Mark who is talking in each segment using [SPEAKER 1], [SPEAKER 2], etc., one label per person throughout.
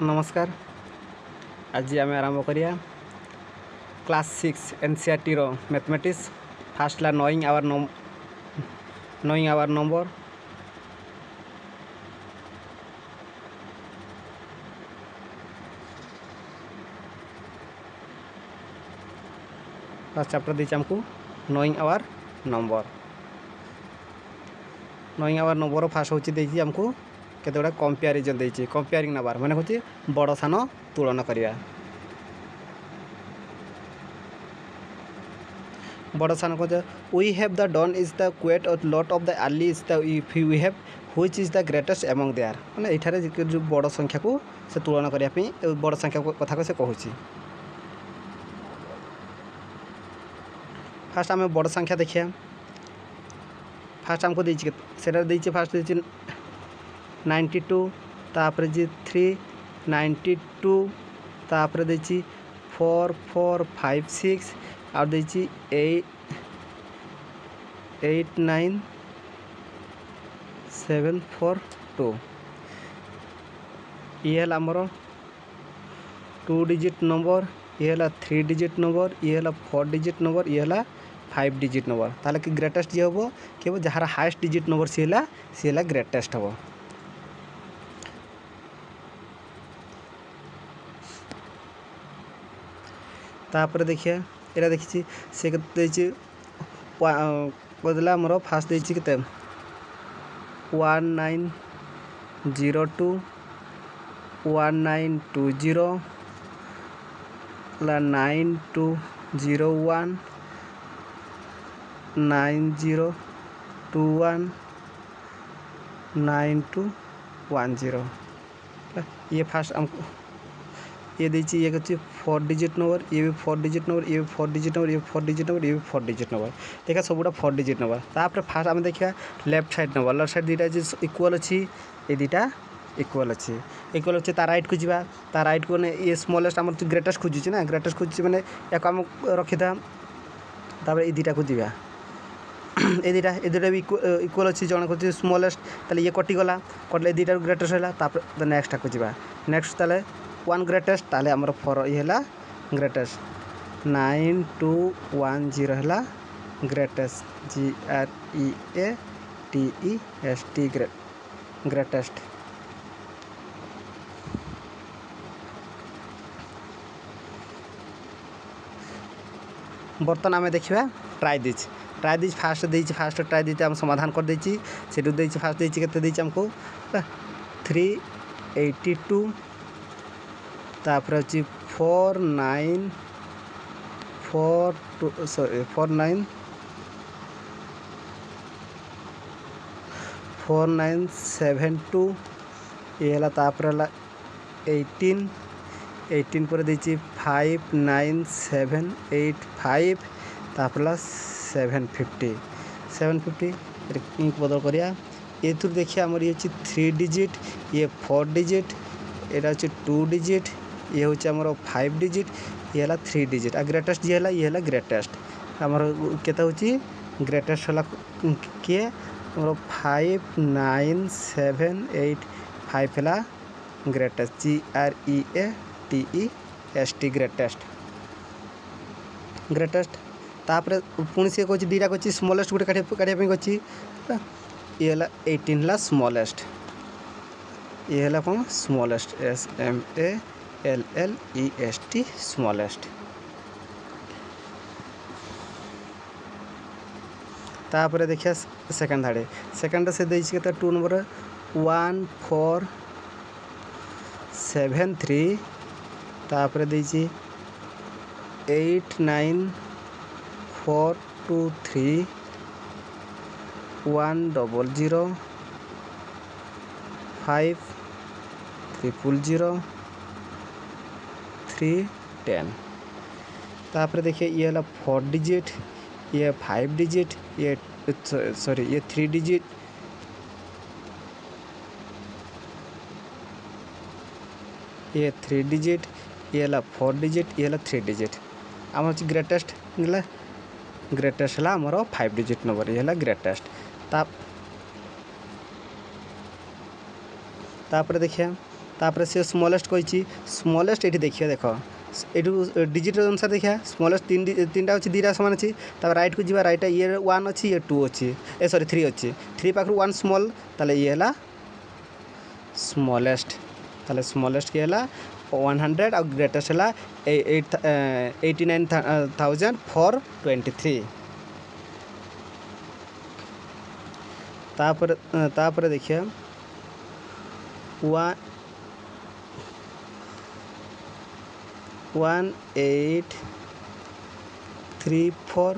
[SPEAKER 1] नमस्कार। आज आम आरंभ करिया क्लास 6 एनसीईआरटी रो मैथमेटिक्स फास्ट ला knowing our numbers. First chapter दी आमको नोइंग आवर नंबर फास्ट होची देची आमको केते गुडा कंपेरिजन देची कंपेयरिंग नंबर माने होची बड़ सान तुलना करिया। बड़ सान को we have the done is the quiet और lot of the early is the if we have which is the greatest among there माने एठारे जो बड़ संख्या को से तुलना करिया पे बड़ संख्या को कथा को से कहूची। फास्ट आम बड़ संख्या देखिया। फास्ट हमको देची सेटा देची फास्ट देची 92 तापर जी 392 तापर देची 4456 और देची 89742 ये है आमर 2 डिजिट नंबर, ये है 3 डिजिट नंबर, ये है 4 डिजिट नंबर, ये है 5 डिजिट नंबर। ताले कि ग्रेटेस्ट जी हम कि जार हाएस्ट डिजिट नंबर सी है ग्रेटेस्ट हम। तापर देखिए एरा देखी से बदला मोर फास्ट देची केते 1902 1920 9201 9021 9210 ये फास्ट हमको ये दीजिए ये कुछ 4 डिजिट नंबर, ये भी 4 डिजिट नंबर, ये भी 4 डिजिट नंबर, ये भी 4 डिजिट नंबर, ये भी 4 डिजिट नंबर। देखा सबुटा 4 डिजिट नंबर। तापर फास्ट आम देखा left side number, left side दीटा इक्वल अच्छी ये दीटा इक्वल अच्छी ता राइट को जीवा ता राइट को ये स्मॉलेस्ट आम ग्रेटेस्ट खोजुची ना ग्रेटेस्ट खोजुची मैंने या आम रखीथा तापर ये दीटा को जीवा ये दीटा भी इक्वल अच्छी जन को स्मॉलेस्ट ताले ये कटिगला कटले दीटा ग्रेटेस्ट है तापर नेक्स्ट को जीवा नेक्स्ट ताले 1 ग्रेटेस्ट ताले आमर 4 ये है ग्रेटेस्ट 9210 है ग्रेटेस्ट GREATEST ग्रेटेस्ट। बर्तन आम देखा ट्राई दीज फास्ट ट्राई दीजिए आम समाधान कर देची से फास्ट देची केते देची हमको 382 तापर अच्छी 4972 ये है तापर 18 पर देची 59785 तापर 750 इंक बदल करिया ये देखिए आमर ये 3 डिजिट ये 4 डिजिट एटा हूँ 2 डिजिट ये हूँ आमर 5 डिजिट ये है 3 डिजिट आ ग्रेटेस्ट जी है ये है ग्रेटेस्ट आमर केते हूँ ग्रेटेस्ट है किए आमर 59785 है ग्रेटेस्ट GREATEST ग्रेटेस्ट। तापर पुणी सी कह दीटा कह स्मॉलेस्ट गोटे काढ़ा कही ये है 18 है स्मॉलेस्ट ये है कौन स्मॉलेस्ट SMALLEST स्मॉलेस्ट। तापर देखिए सेकेंड से देखिए 2 नंबर 1473 तापर देखिए 89423 100 5000 310 तापर देखिए ये है 4 डिजिट ये 5 डिजिट ये सॉरी ये 3 डिजिट ये 3 डिजिट ये है 4 डिजिट ये है 3 डिजिट आम ग्रेटेस्ट है आमर 5 डिजिट नंबर ये है ग्रेटेस्ट। तापर देखिए तापर से स्मॉलेस्ट कही स्मॉलेस्ट ये देखिए देख ये डिजिट अनुसार देखिए स्मॉलेस्ट तीन टा अच्छी दीटा सामान अच्छी राइट को जी राइट ये 1 अच्छी ये 2 अच्छी ए सॉरी 3 अच्छी 3 पाखु 1 स्मॉल ताले ये है स्मॉलेस्ट ताले स्मॉलेस्ट के है 100 और ग्रेटेस्ट है 89,423 तापर देखिए 1834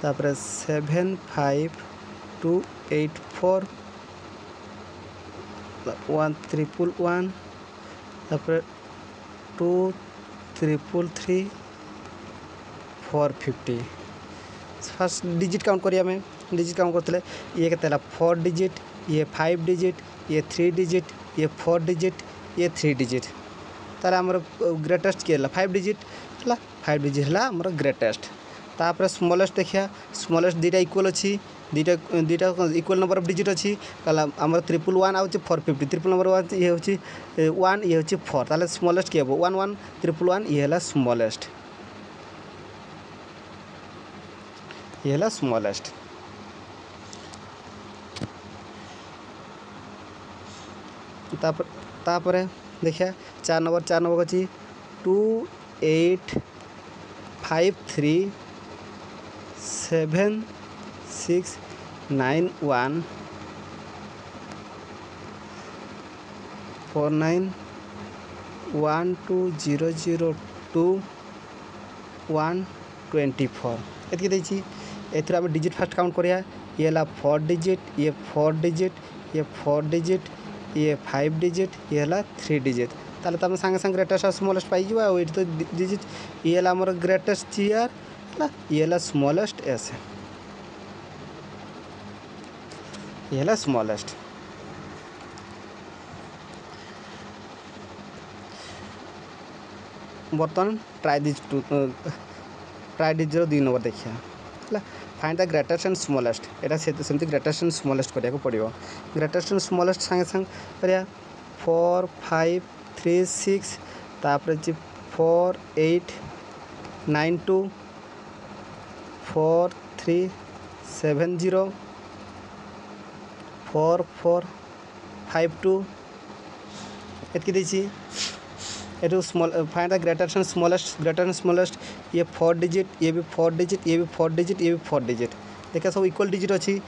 [SPEAKER 1] तापर 75284 1111 तापर 2333 450 फर्स्ट डिजिट काउंट करिए आम डिजिट काउंट करते ये के 4 डिजिट ये 5 डिजिट ये 3 डिजिट ये 4 डिजिट ये 3 डिजिट तार आमर ग्रेटेस्ट किए 5 डिजिट है 5 डिजिट है आमर ग्रेटेस्ट तापर स्मॉलेस्ट देखिए स्मॉलेस्ट दीटा इक्वल अच्छी दीटा इक्वल नंबर ऑफ डिजिट अच्छी कला आमर 111 आउच 450 ट्रिपल नंबर 1 ये हूँ 1 ये हूँ 4 ताले स्मॉलेस्ट किए 1 1 111 ये है स्मॉलेस्ट ये है स्मॉलेस्ट तापर देखिए 4 नंबर अच्छी 28537691 4912002124 एति देछि एथि आम डिजिट फास्ट काउंट करिया ये है 4 डिजिट ये 4 डिजिट ये 4 डिजिट ये 5 डिजिट ये है 3 डिजिट ताले तुम सांगे सांगे ग्रेटेस्ट और स्मॉलेस्ट पाई ये तो डिजिट ये है आमर ग्रेटेस्ट जीआर ये है स्मॉलेस्ट एस ये है स्मॉलेस्ट बर्तमान ट्राई डिजिट 2 नंबर देखिए है find the greatest and smallest एटा सेमती ग्रेटेस्ट एंड स्मॉलेस्ट करिया को पड़ियो ग्रेटेस्ट एंड स्मॉलेस्ट सांगे सांगे करिया 4 5 3 6 तापर 4 8 9 2 4 3 7 0 4 4 5 2 एतकी देछि एटू small find the greatest and smallest ये 4 डिजिट ये भी 4 डिजिट ये भी 4 डिजिट ये भी 4 डिजिट देखा सब इक्वल डिजिट अच्छी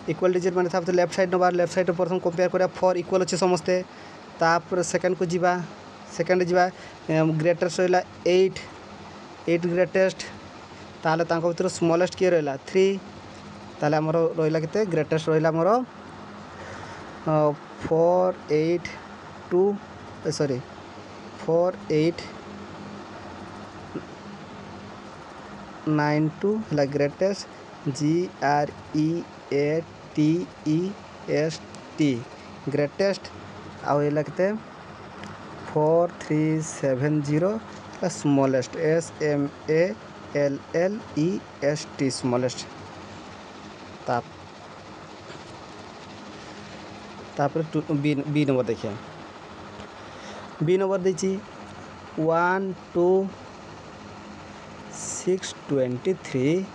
[SPEAKER 1] इक्वल डिजिट माने था लेफ्ट साइड नबार लेफ्ट साइड प्रथम कंपेयर करा 4 इक्वल अच्छे समस्ते तापर सेकंड को जीवा सेकंड जीवा ग्रेटेस्ट रहा 8 ग्रेटेस्ट ताले तांको भीतर स्मॉलेस्ट किए रहा 3 ताले हमर रहिला केते ग्रेटेस्ट रहिला हमर 4 8 9 2 है ग्रेटेस्ट GREATEST ग्रेटेस्ट आउ ये लगते 4370 स्मॉलेस्ट SMALLEST स्मॉलेस्ट तापर बी नंबर देखिए बी नंबर देखिए 1 2 6 23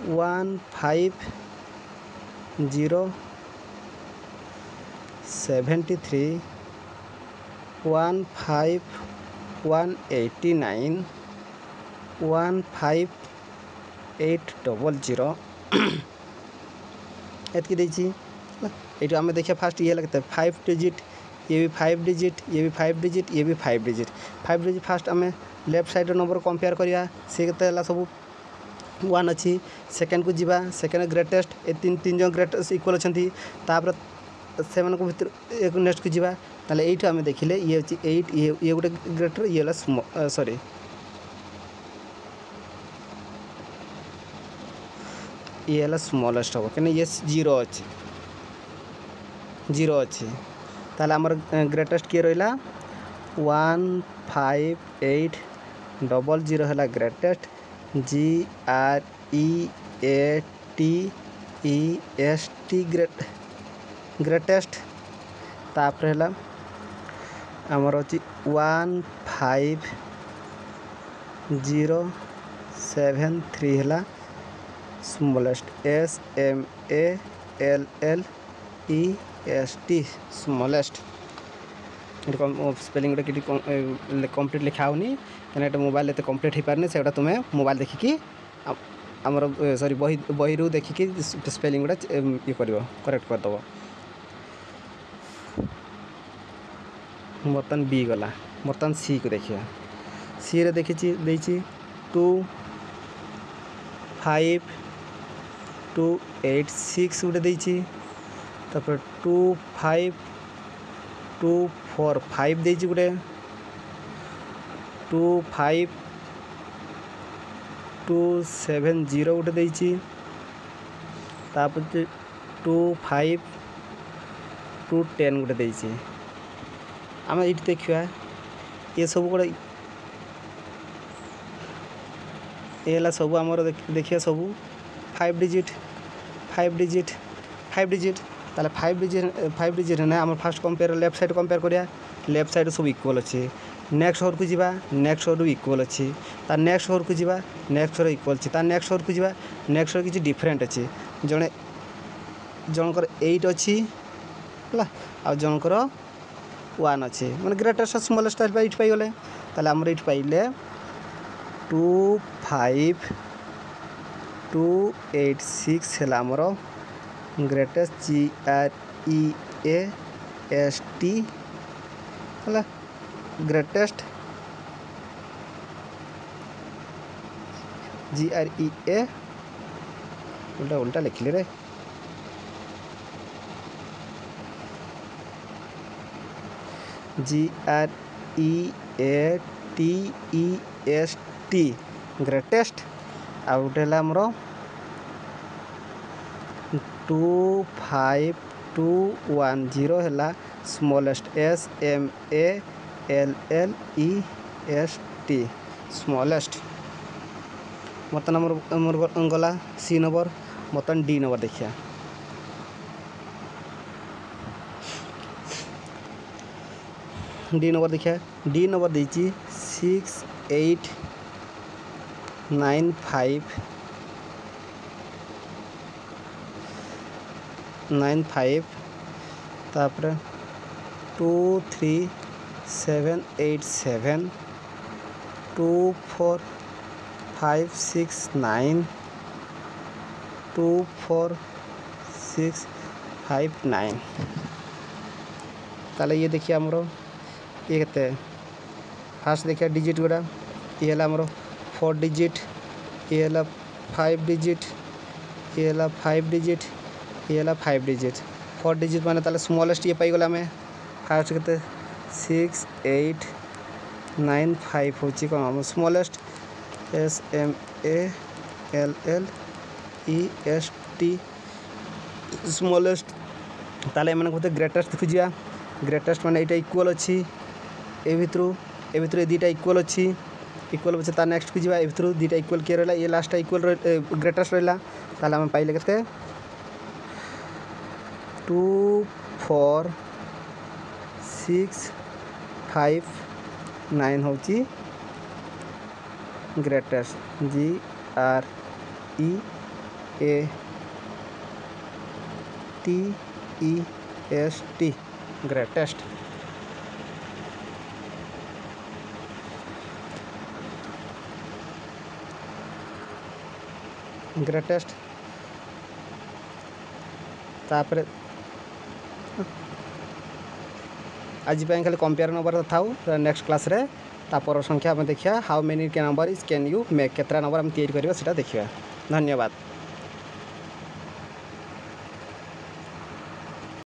[SPEAKER 1] 1 5 0 73 1 5 189 1 5 800 एतकी देछि ये आम देखिए फास्ट ये लगता है 5 डिजिट ये भी 5 डिजिट ये भी 5 डिजिट ये भी 5 डिजिट फास्ट आम लेफ्ट साइड नंबर कंपेयर करिया से केते सब 1 अच्छी सेकेंड को जीवा सेकेंड ग्रेटेस्ट ए तीन जन ग्रेटेस्ट इक्वल अच्छा तापर से भर एक नेक्स्ट को जीवा ताले एट आम देखिले ये हूँ 8 ये गोटे ग्रेटर ये सॉरी ये है स्मॉलेस्ट हम कहीं ये 0 अच्छी ताले आमर ग्रेटेस्ट किए रहा 15800 है ग्रेटेस्ट GREATEST ग्रेटेस्ट तापर है आमर अच्छी 15073 है स्मॉलेस्ट SMALLEST स्मॉलेस्ट स्पेलिंग गुटा कि कम्प्लीट लिखा होनी कहीं मोबाइल एत कम्प्लीट हो पारे से तुम्हें मोबाइल देखिकी आमर सॉरी बही रू देखिकी स्पेलिंग गुटा ये कर करेक्ट करदेव बर्तमान बी गला बर्तमान सी को देखिए सी रे देखी 25286 गोटे देती तापर 25245 देती गोटे 25270 गोटे देती तापर 25210 गोटे देती आम ये देखा ये सब गोटे ये सब आमर देखिए सब 5 डिजिट ताले 5 डिजिट ना आम fast compare left side compare करिया लेफ्ट साइड सब इक्वल अच्छे नेक्स्ट ओवर को जीवा नेक्स्ट ओवर इक्वल अच्छी तार नेक्स्ट ओवर को जीवा नेक्स्ट ओवर इक्वल अच्छी तार नेक्स्ट ओवर को जीवा नेक्स्ट ओवर किसी डिफरेंट अच्छी जड़े जनकर 8 अच्छी है आ जनकर 1 अच्छे मैंने ग्रेटेस्ट स्मॉलेस्ट 8 पाइगले ताले आमर 8 पाइले 25286 है आमर ग्रेटेस्ट GREAST है ग्रेटेस्ट GREA उल्टा उल्टा लिखले रे GREATEST ग्रेटेस्ट आ गोटे आमर 25210 है स्मॉलेस्ट SMALLEST स्मॉलेस्ट बर्तमान आमर गला सी नंबर बर्तमान डी नंबर देखिए डी नंबर देखिए डी नंबर देती 6895 तापर 23787 24569 24659 ताले ये देखिए आमर ये कहते फास्ट देखिए डिजिट गुड़ा ये आमर 4 डिजिट ये 5 डिजिट ये 5 डिजिट ये 5 डिजिट 4 डिजिट माने ताले स्मॉलेस्ट ये पाइगला आम फास्ट के 6895 हूँ कौन स्मॉलेस्ट SMALLEST स्मॉलेस्ट ताले एम ग्रेटेस्ट देखा ग्रेटेस्ट माने यहाँ इक्वल अच्छी ए भितर दुटा इक्वल अच्छी इक्वल अच्छे तार नेक्स्ट को जी ए भितर दुटा इक्वल किए रहा ये लास्ट इक्वल ग्रेटेस्ट रहा ताले आम पाइले के 24659 हूँ ग्रेटेस्ट GREATEST ग्रेटेस्ट ग्रेटेस्ट तापर आज खाली कंपेयर नंबर था नेक्स्ट क्लास रे तापर संख्या आम देखिए how many number is can you make केतरा नंबर आम तैयारी करवा देखिए धन्यवाद।